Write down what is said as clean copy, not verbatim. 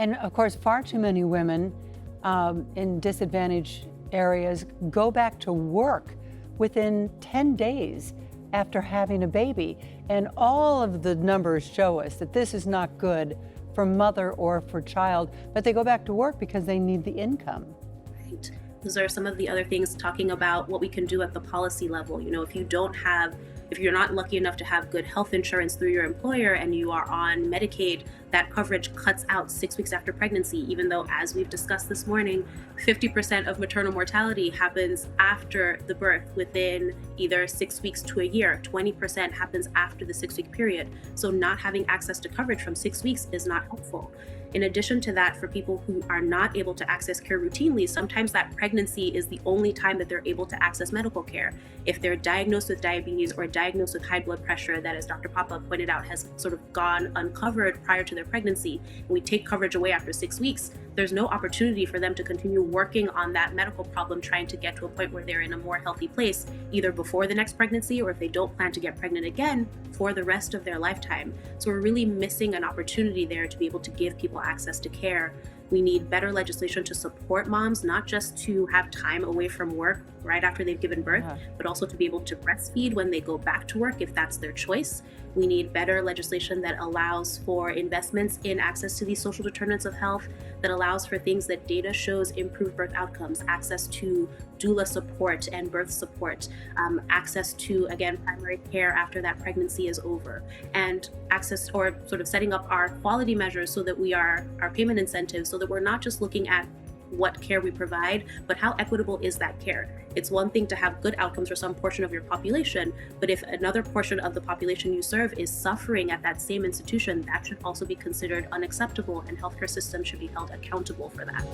And of course, far too many women in disadvantaged areas go back to work within 10 days after having a baby. And all of the numbers show us that this is not good for mother or for child, but they go back to work because they need the income. Right. Those are some of the other things talking about what we can do at the policy level. If you're not lucky enough to have good health insurance through your employer and you are on Medicaid, that coverage cuts out 6 weeks after pregnancy, even though, as we've discussed this morning, 50% of maternal mortality happens after the birth within either 6 weeks to a year. 20% happens after the 6-week period. So not having access to coverage from 6 weeks is not helpful. In addition to that, for people who are not able to access care routinely, sometimes that pregnancy is the only time that they're able to access medical care. If they're diagnosed with diabetes or diagnosed with high blood pressure that, as Dr. Papa pointed out, has sort of gone uncovered prior to their pregnancy, and we take coverage away after 6 weeks, there's no opportunity for them to continue working on that medical problem, trying to get to a point where they're in a more healthy place, either before the next pregnancy or if they don't plan to get pregnant again for the rest of their lifetime. So we're really missing an opportunity there to be able to give people access to care. We need better legislation to support moms, not just to have time away from work right after they've given birth, but also to be able to breastfeed when they go back to work if that's their choice. We need better legislation that allows for investments in access to these social determinants of health, that allows for things that data shows improve birth outcomes, access to doula support and birth support, access to, again, primary care after that pregnancy is over, and access or sort of setting up our quality measures so that our payment incentives, so that we're not just looking at what care we provide, but how equitable is that care? It's one thing to have good outcomes for some portion of your population, but if another portion of the population you serve is suffering at that same institution, that should also be considered unacceptable, and healthcare systems should be held accountable for that.